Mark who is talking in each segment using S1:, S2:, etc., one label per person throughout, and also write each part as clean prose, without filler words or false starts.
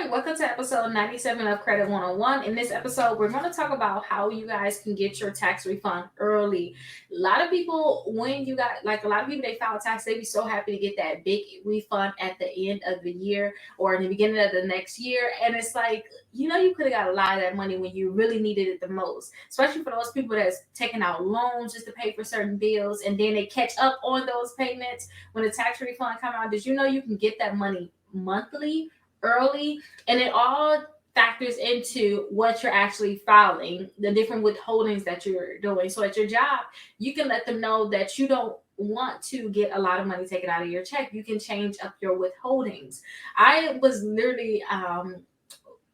S1: right, welcome to episode 97 of Credit 101. In this episode, we're going to talk about how you guys can get your tax refund early. A lot of people, when you got, like a lot of people, they file tax, they be so happy to get that big refund at the end of the year or in the beginning of the next year. And it's like, you could have got a lot of that money when you really needed it the most, especially for those people that's taking out loans just to pay for certain bills and then they catch up on those payments when the tax refund come out. Did you know you can get that money monthly? Early, and it all factors into what you're actually filing, the different withholdings that you're doing. So at your job, you can let them know that you don't want to get a lot of money taken out of your check. You can change up your withholdings. I was literally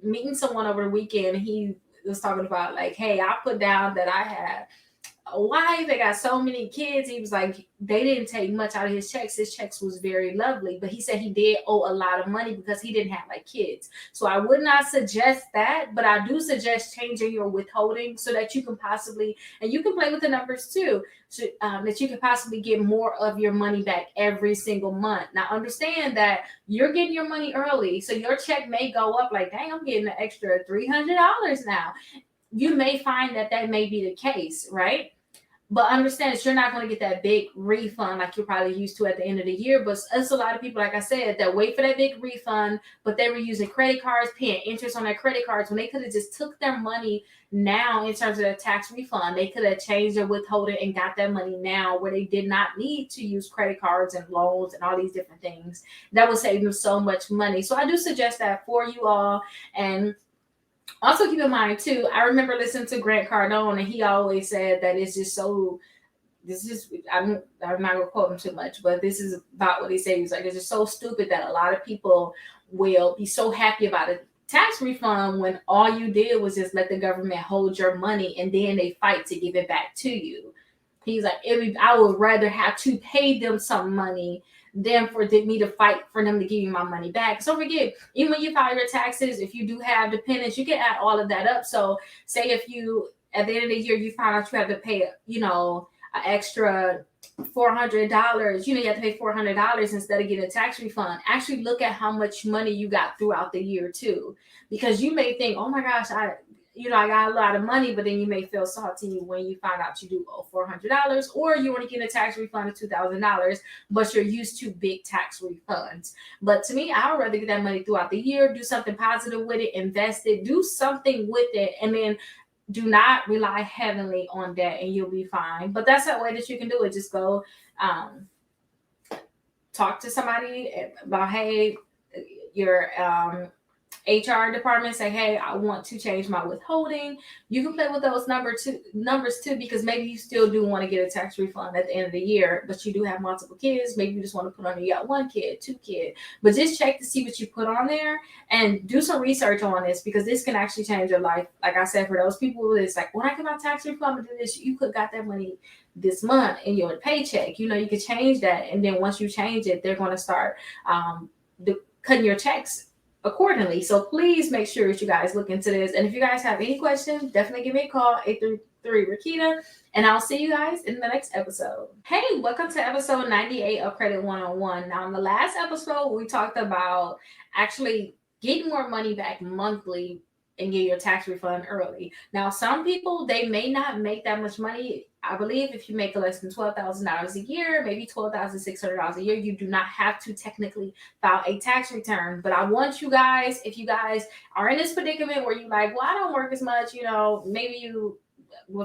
S1: meeting someone over the weekend. He was talking about like, hey, I put down that I had a wife, they got so many kids. He was like, they didn't take much out of his checks. His checks was very lovely, but he said he did owe a lot of money because he didn't have like kids. So I would not suggest that, but I do suggest changing your withholding so that you can possibly, and you can play with the numbers too, so, that you can possibly get more of your money back every single month. Now understand that you're getting your money early, so your check may go up like, dang, I'm getting an extra $300 now. You may find that that may be the case, right? But understand that you're not going to get that big refund like you're probably used to at the end of the year. But it's a lot of people, like I said, that wait for that big refund, but they were using credit cards, paying interest on their credit cards when they could have just took their money now in terms of their tax refund. They could have changed their withholding and got that money now where they did not need to use credit cards and loans and all these different things. That would save them so much money. So I do suggest that for you all. And also keep in mind too, I remember listening to Grant Cardone and he always said that it's just so, this is, I'm not gonna quote him too much, but this is about what he said. He's like, it's just so stupid that a lot of people will be so happy about a tax refund when all you did was just let the government hold your money and then they fight to give it back to you. He's like, I would rather have to pay them some money than for me to fight for them to give you my money back. So forget, even when you file your taxes, if you do have dependents, you can add all of that up. So say if you, at the end of the year, you find out you have to pay, an extra $400, you have to pay $400 instead of getting a tax refund. Actually look at how much money you got throughout the year too, because you may think, oh my gosh, I got a lot of money, but then you may feel salty when you find out you do owe $400, or you want to get a tax refund of $2,000, but you're used to big tax refunds. But to me, I would rather get that money throughout the year, do something positive with it, invest it, do something with it, and then do not rely heavily on that, and you'll be fine. But that's a way that you can do it. Just go talk to somebody about, hey, your HR department, say, hey, I want to change my withholding. You can play with those numbers too, because maybe you still do want to get a tax refund at the end of the year, but you do have multiple kids. Maybe you just want to put on, you got one kid, two kids, but just check to see what you put on there and do some research on this, because this can actually change your life. Like I said, for those people, it's like, when I get my tax refund, I'm gonna do this. You could got that money this month in your paycheck. You can change that, and then once you change it, they're going to start cutting your checks accordingly. So please make sure that you guys look into this. And if you guys have any questions, definitely give me a call, 833 Rickita, and I'll see you guys in the next episode. Hey, welcome to episode 98 of Credit 101. Now, in the last episode, we talked about actually getting more money back monthly and get your tax refund early. Now, some people, they may not make that much money. I believe if you make less than $12,000 a year, maybe $12,600 a year, you do not have to technically file a tax return. But I want you guys, if you guys are in this predicament where you're like, well, I don't work as much, maybe you,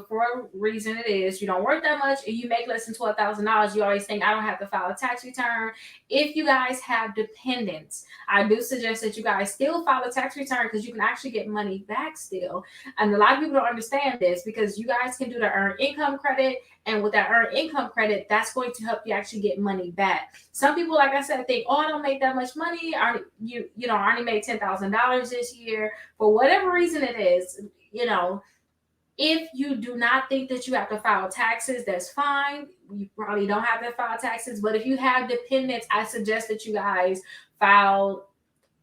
S1: for whatever reason it is, you don't work that much and you make less than $12,000, you always think, I don't have to file a tax return. If you guys have dependents, I do suggest that you guys still file a tax return, because you can actually get money back still. And a lot of people don't understand this, because you guys can do the earned income credit, and with that earned income credit, that's going to help you actually get money back. Some people, like I said, think, oh, I don't make that much money. I only made $10,000 this year. For whatever reason it is, if you do not think that you have to file taxes, that's fine. You probably don't have to file taxes. But if you have dependents, I suggest that you guys file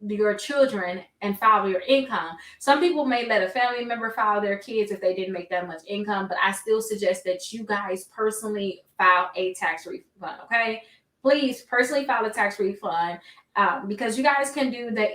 S1: your children and file your income. Some people may let a family member file their kids if they didn't make that much income, but I still suggest that you guys personally file a tax refund, okay? Please personally file a tax refund, because you guys can do the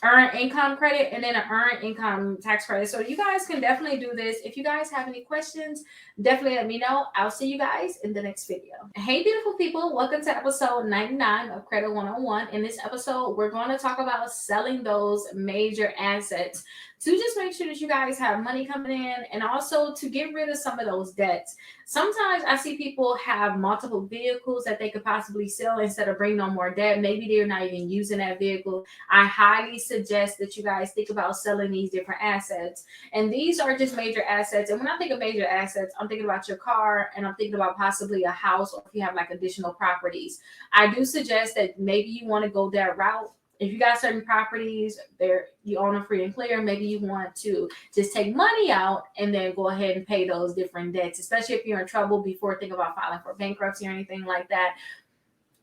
S1: earned income credit and then an earned income tax credit. So you guys can definitely do this. If you guys have any questions, definitely let me know. I'll see you guys in the next video. Hey, beautiful people. Welcome to episode 99 of Credit 101. In this episode, we're going to talk about selling those major assets to just make sure that you guys have money coming in and also to get rid of some of those debts. Sometimes I see people have multiple vehicles that they could possibly sell instead of bringing on more debt. Maybe they're not even using that vehicle. I highly suggest that you guys think about selling these different assets. And these are just major assets. And when I think of major assets, I'm thinking about your car and I'm thinking about possibly a house or if you have like additional properties. I do suggest that maybe you want to go that route. If you got certain properties there, you own them free and clear, maybe you want to just take money out and then go ahead and pay those different debts, especially if you're in trouble before thinking about filing for bankruptcy or anything like that.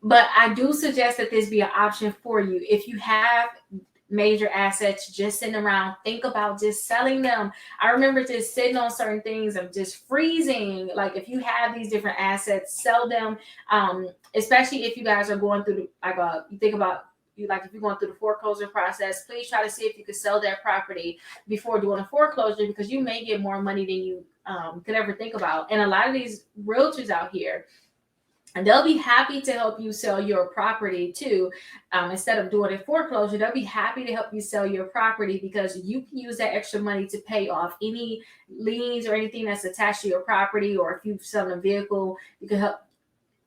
S1: But I do suggest that this be an option for you. If you have major assets just sitting around, think about just selling them. I remember just sitting on certain things and just freezing. Like if you have these different assets, sell them. Especially if you guys are going through you think about you like if you're going through the foreclosure process, please try to see if you could sell that property before doing a foreclosure because you may get more money than you could ever think about. And a lot of these realtors out here, and they'll be happy to help you sell your property too. Instead of doing a foreclosure, they'll be happy to help you sell your property because you can use that extra money to pay off any liens or anything that's attached to your property. Or if you sell a vehicle, you can help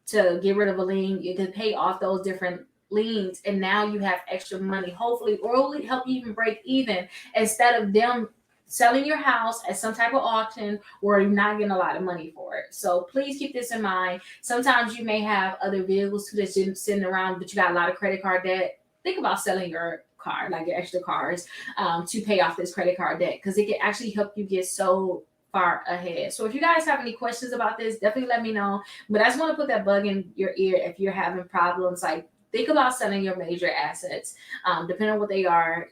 S1: to get rid of a lien. You can pay off those different liens, and now you have extra money, hopefully, or will help you even break even instead of them selling your house at some type of auction where you're not getting a lot of money for it. So please keep this in mind. Sometimes you may have other vehicles too that's just sitting around, but you got a lot of credit card debt. Think about selling your car, like your extra cars, to pay off this credit card debt because it can actually help you get so far ahead. So if you guys have any questions about this, definitely let me know. But I just want to put that bug in your ear if you're having problems. Like think about selling your major assets, depending on what they are,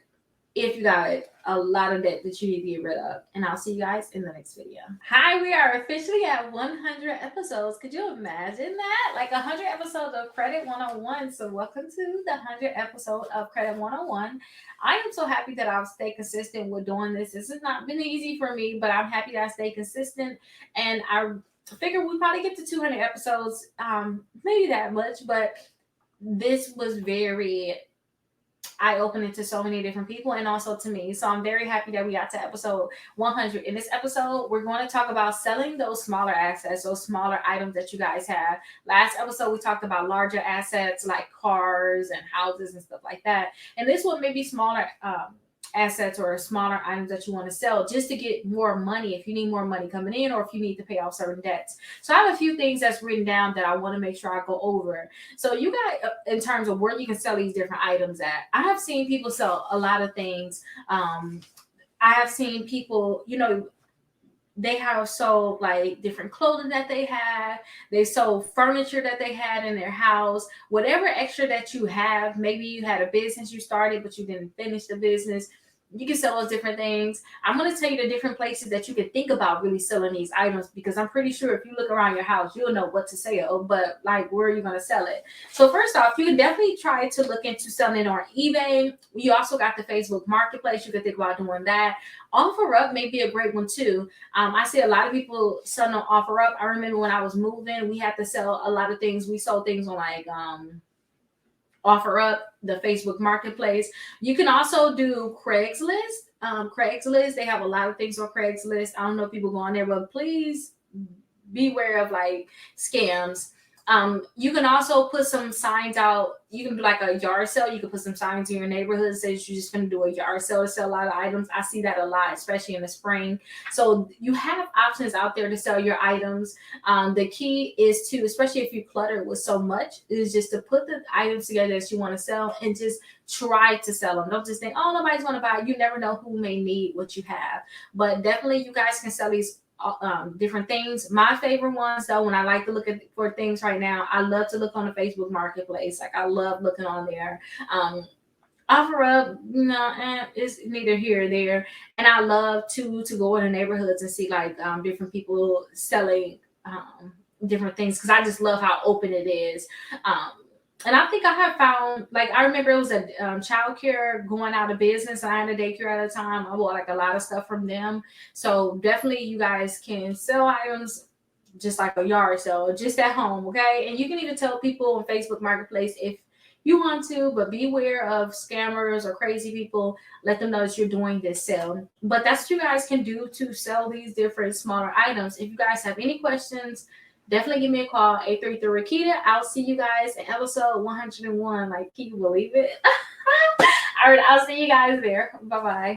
S1: if you got a lot of debt that you need to get rid of. And I'll see you guys in the next video. Hi, we are officially at 100 episodes. Could you imagine that? Like 100 episodes of Credit 101. So welcome to the 100th episode of Credit 101. I am so happy that I've stayed consistent with doing this. This has not been easy for me, but I'm happy that I stay consistent. And I figure we probably get to 200 episodes, maybe that much, but this was very eye-opening to so many different people and also to me. So I'm very happy that we got to episode 100. In this episode, we're going to talk about selling those smaller assets, those smaller items that you guys have. Last episode, we talked about larger assets like cars and houses and stuff like that. And this one may be smaller assets or smaller items that you want to sell just to get more money if you need more money coming in or if you need to pay off certain debts. So I have a few things that's written down that I want to make sure I go over. So you got in terms of where you can sell these different items at. I have seen people sell a lot of things. I have seen people, they have sold like different clothing that they have. They sold furniture that they had in their house. Whatever extra that you have, maybe you had a business you started, but you didn't finish the business. You can sell those different things. I'm going to tell you the different places that you can think about really selling these items because I'm pretty sure if you look around your house, you'll know what to sell, but like where are you going to sell it? So first off, you can definitely try to look into selling it on eBay. You also got the Facebook Marketplace. You can think about doing that. OfferUp may be a great one too. I see a lot of people selling on OfferUp. I remember when I was moving, we had to sell a lot of things. We sold things on like OfferUp, the Facebook Marketplace. You can also do Craigslist. Craigslist, they have a lot of things on Craigslist. I don't know if people go on there, but please beware of like scams. You can also put some signs out. You can do like a yard sale. You can put some signs in your neighborhood that says you're just going to do a yard sale to sell a lot of items. I see that a lot, especially in the spring. So you have options out there to sell your items. The key is to, especially if you clutter with so much, is just to put the items together that you want to sell and just try to sell them. Don't just think, oh, nobody's going to buy it. You never know who may need what you have. But definitely you guys can sell these different things. My favorite ones though, when I like to look for things right now, I love to look on the Facebook Marketplace. Like I love looking on there. OfferUp, it's neither here or there. And I love to go in the neighborhoods and see like different people selling different things because I just love how open it is. And I think I have found, like, I remember it was a childcare going out of business. I had a daycare at the time. I bought like a lot of stuff from them. So definitely, you guys can sell items just like a yard sale, just at home, okay? And you can even tell people on Facebook Marketplace if you want to, but beware of scammers or crazy people. Let them know that you're doing this sale. But that's what you guys can do to sell these different smaller items. If you guys have any questions, definitely give me a call, 833 Rickita. I'll see you guys in episode 101. Like, can you believe it? All right, I'll see you guys there. Bye bye.